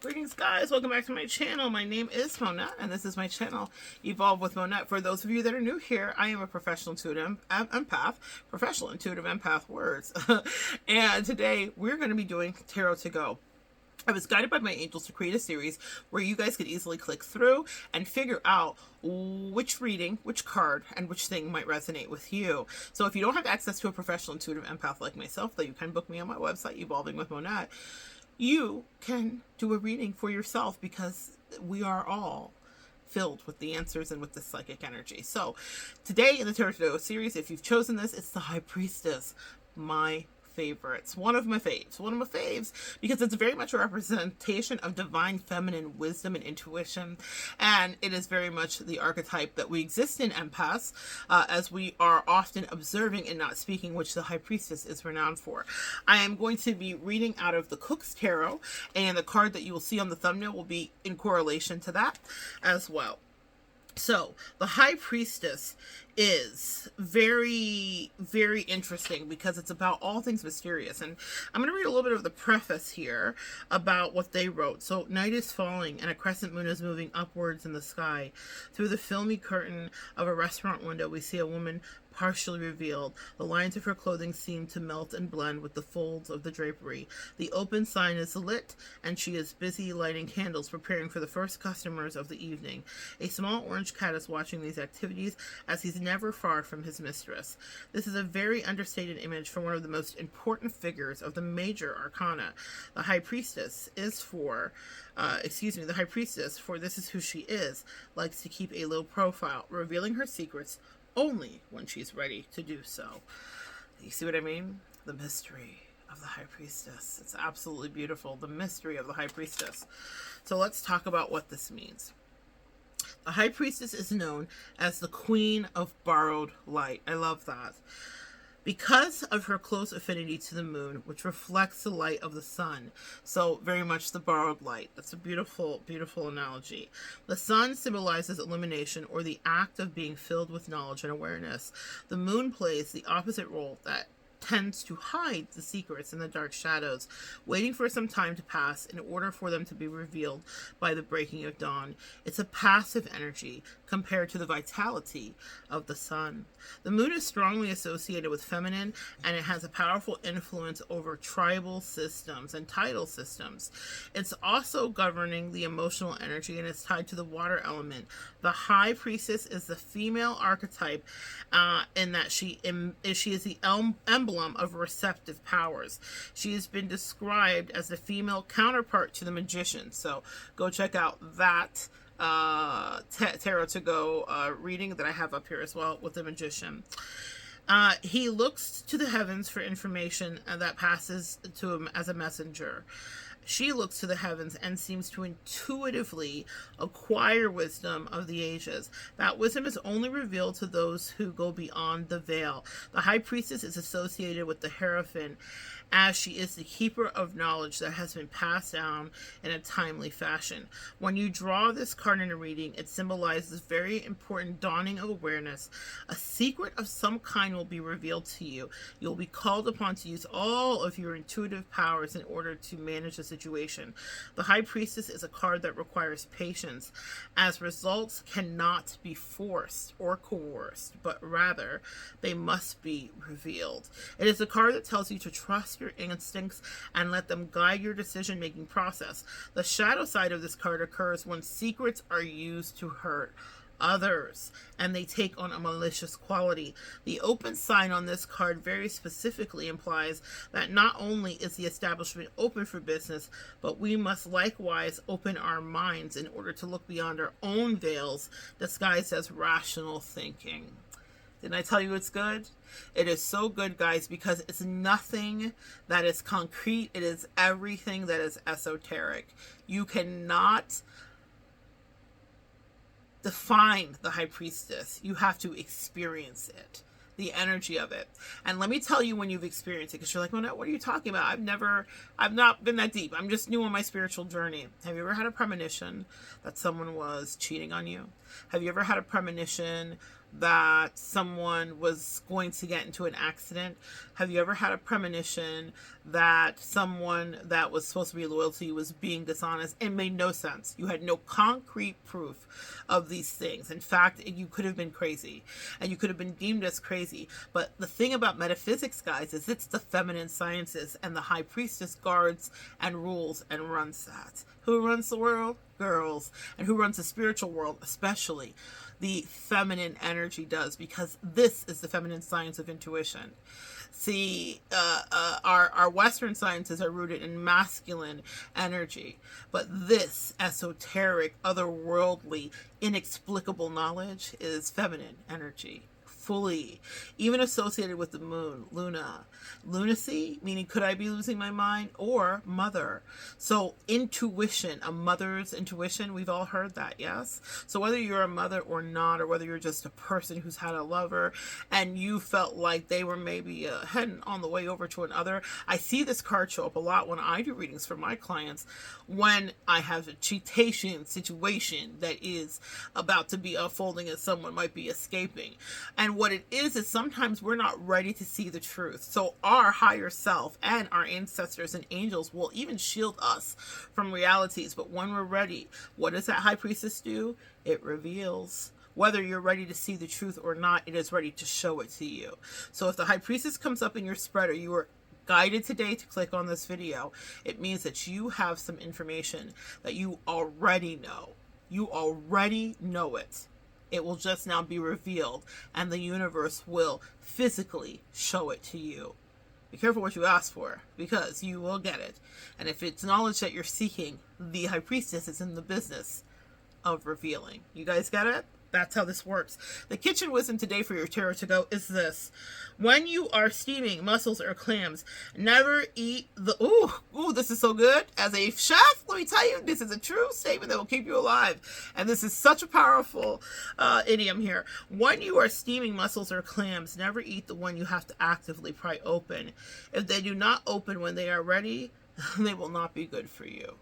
Greetings, guys. Welcome back to my channel. My name is Monette, and this is my channel, Evolve with Monette. For those of you that are new here, I am a professional intuitive empath, professional intuitive empath words. And today we're going to be doing Tarot to Go. I was guided by my angels to create a series where you guys could easily click through and figure out which reading, which card, and which thing might resonate with you. So if you don't have access to a professional intuitive empath like myself, though you can book me on my website, Evolving with Monette, you can do a reading for yourself because we are all filled with the answers and with the psychic energy. So today in the Tarot to Go series, if you've chosen this, it's the High Priestess, my favorites. One of my faves, because it's very much a representation of divine feminine wisdom and intuition, and it is very much the archetype that we exist in empaths, as we are often observing and not speaking, which the High Priestess is renowned for. I am going to be reading out of the Cook's Tarot, and the card that you will see on the thumbnail will be in correlation to that as well. So, the High Priestess is very, very interesting because it's about all things mysterious. And I'm going to read a little bit of the preface here about what they wrote. So, night is falling and a crescent moon is moving upwards in the sky. Through the filmy curtain of a restaurant window, we see a woman partially revealed. The lines of her clothing seem to melt and blend with the folds of the drapery. The open sign is lit, and she is busy lighting candles, preparing for the first customers of the evening. A small orange cat is watching these activities as he's never far from his mistress. This is a very understated image from one of the most important figures of the major arcana. The High Priestess is for the High Priestess, for this is who she is, likes to keep a low profile, revealing her secrets only when she's ready to do so. You see what I mean? The mystery of the High Priestess. It's absolutely beautiful. The mystery of the High Priestess. So let's talk about what this means. The High Priestess is known as the Queen of Borrowed Light. I love that. Because of her close affinity to the moon, which reflects the light of the sun. So very much the borrowed light. That's a beautiful, beautiful analogy. The sun symbolizes illumination, or the act of being filled with knowledge and awareness. The moon plays the opposite role, that tends to hide the secrets in the dark shadows, waiting for some time to pass in order for them to be revealed by the breaking of dawn. It's a passive energy compared to the vitality of the sun. The moon is strongly associated with feminine, and it has a powerful influence over tribal systems and tidal systems. It's also governing the emotional energy, and it's tied to the water element. The High Priestess is the female archetype in that she is the emblem of receptive powers. She has been described as the female counterpart to the magician. So go check out that Tarot to Go reading that I have up here as well with the magician. He looks to the heavens for information that passes to him as a messenger. She looks to the heavens and seems to intuitively acquire wisdom of the ages. That wisdom is only revealed to those who go beyond the veil. The High Priestess is associated with the Hierophant, as she is the keeper of knowledge that has been passed down in a timely fashion. When you draw this card in a reading, it symbolizes very important dawning of awareness. A secret of some kind will be revealed to you. You'll be called upon to use all of your intuitive powers in order to manage the situation. The High Priestess is a card that requires patience, as results cannot be forced or coerced, but rather they must be revealed. It is a card that tells you to trust your instincts and let them guide your decision-making process. The shadow side of this card occurs when secrets are used to hurt others and they take on a malicious quality. The open sign on this card very specifically implies that not only is the establishment open for business, but we must likewise open our minds in order to look beyond our own veils disguised as rational thinking. Didn't I tell you it's good? It is so good, guys, because it's nothing that is concrete. It is everything that is esoteric. You cannot define the High Priestess. You have to experience it, the energy of it. And let me tell you when you've experienced it, because you're like, well, no, what are you talking about? I've not been that deep. I'm just new on my spiritual journey. Have you ever had a premonition that someone was cheating on you? Have you ever had a premonition that someone was going to get into an accident? Have you ever had a premonition that someone that was supposed to be loyal to you was being dishonest? It made no sense. You had no concrete proof of these things. In fact, you could have been crazy, and you could have been deemed as crazy. But the thing about metaphysics, guys, is it's the feminine sciences, and the high priestess guards and rules and runs that. Who runs the world? Girls. And who runs the spiritual world? Especially the feminine energy does, because this is the feminine science of intuition. See, our Western sciences are rooted in masculine energy, but this esoteric, otherworldly, inexplicable knowledge is feminine energy. Fully, even associated with the moon, Luna. Lunacy, meaning could I be losing my mind? Or mother. So intuition, a mother's intuition, we've all heard that, yes? So whether you're a mother or not, or whether you're just a person who's had a lover and you felt like they were maybe heading on the way over to another, I see this card show up a lot when I do readings for my clients, when I have a cheatation situation that is about to be unfolding and someone might be escaping. And what it is sometimes we're not ready to see the truth. So our higher self and our ancestors and angels will even shield us from realities. But when we're ready, what does that high priestess do? It reveals. Whether you're ready to see the truth or not, it is ready to show it to you. So if the high priestess comes up in your spread, or you were guided today to click on this video, it means that you have some information that you already know. You already know it. It will just now be revealed, and the universe will physically show it to you. Be careful what you ask for, because you will get it. And if it's knowledge that you're seeking, the high priestess is in the business of revealing. You guys get it? That's how this works. The kitchen wisdom today for your tarot to go is this. When you are steaming mussels or clams, never eat the... Ooh, this is so good. As a chef, let me tell you, this is a true statement that will keep you alive. And this is such a powerful idiom here. When you are steaming mussels or clams, never eat the one you have to actively pry open. If they do not open when they are ready, they will not be good for you.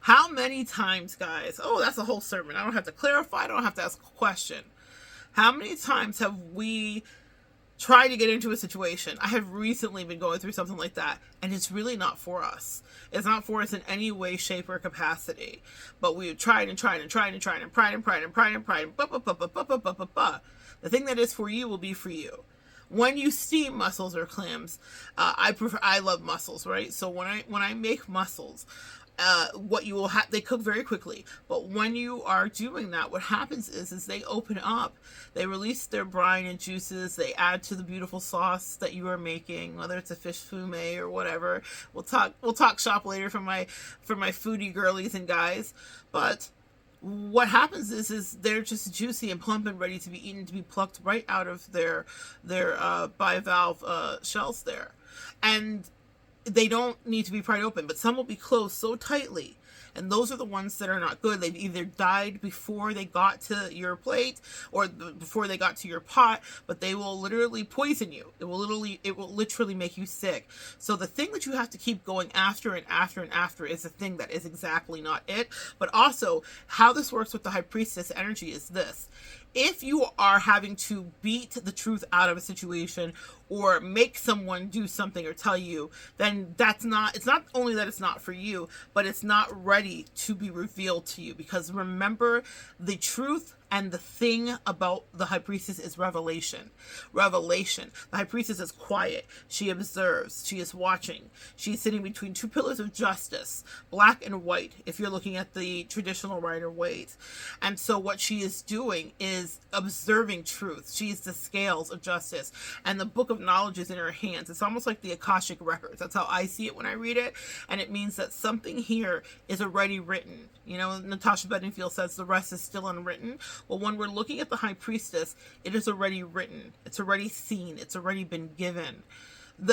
How many times, guys, that's a whole sermon. I don't have to clarify. I don't have to ask a question. How many times have we tried to get into a situation? I have recently been going through something like that, and it's really not for us. It's not for us in any way, shape, or capacity. But we've tried and tried and tried and tried and pried and pried and pried and pried. The thing that is for you will be for you. When you steam mussels or clams, I love mussels, right? So when I make mussels, what you will have, they cook very quickly, but when you are doing that, what happens is they open up, they release their brine and juices, they add to the beautiful sauce that you are making, whether it's a fish fumet or whatever. We'll talk shop later for my foodie girlies and guys. But what happens is they're just juicy and plump and ready to be eaten, to be plucked right out of their bivalve shells there. And they don't need to be pried open, but some will be closed so tightly, and those are the ones that are not good. They've either died before they got to your plate or before they got to your pot, but they will literally poison you. It will literally make you sick. So the thing that you have to keep going after and after and after is the thing that is exactly not it. But also, how this works with the high priestess energy is this. If you are having to beat the truth out of a situation or make someone do something or tell you, then it's not only that it's not for you, but it's not ready to be revealed to you. Because remember, the truth and the thing about the high priestess is revelation. Revelation. The high priestess is quiet. She observes. She is watching. She's sitting between two pillars of justice, black and white, if you're looking at the traditional Rider-Waite. And so what she is doing is observing truth. She's the scales of justice. And the book of knowledge is in her hands. It's almost like the Akashic records. That's how I see it when I read it. And it means that something here is already written. You know, Natasha Bedingfield says the rest is still unwritten. Well, when we're looking at the high priestess, it is already written. It's already seen. It's already been given.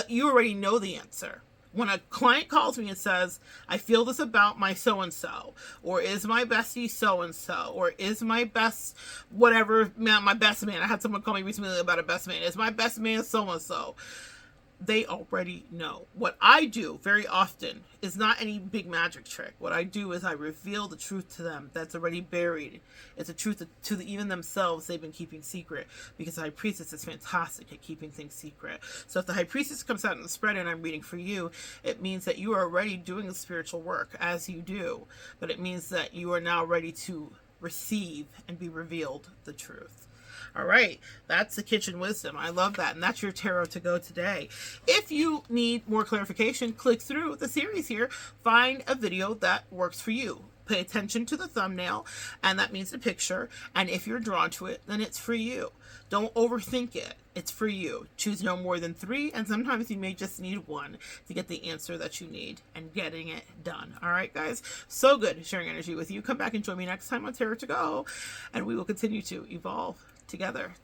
You already know the answer. When a client calls me and says, I feel this about my so-and-so, or is my bestie so-and-so, or is my best, my best man. I had someone call me recently about a best man. Is my best man so-and-so? they already know. What I do very often is not any big magic trick. What I do is I reveal the truth to them that's already buried. It's a truth to even themselves they've been keeping secret, because the High Priestess is fantastic at keeping things secret. So if the High Priestess comes out in the spread and I'm reading for you, it means that you are already doing the spiritual work as you do, but it means that you are now ready to receive and be revealed the truth. All right, that's the kitchen wisdom. I love that. And that's your tarot to go today. If you need more clarification, click through the series here. Find a video that works for you. Pay attention to the thumbnail, and that means the picture. And if you're drawn to it, then it's for you. Don't overthink it. It's for you. Choose no more than 3, and sometimes you may just need 1 to get the answer that you need and getting it done. All right, guys? So good sharing energy with you. Come back and join me next time on Tarot to Go, and we will continue to evolve together.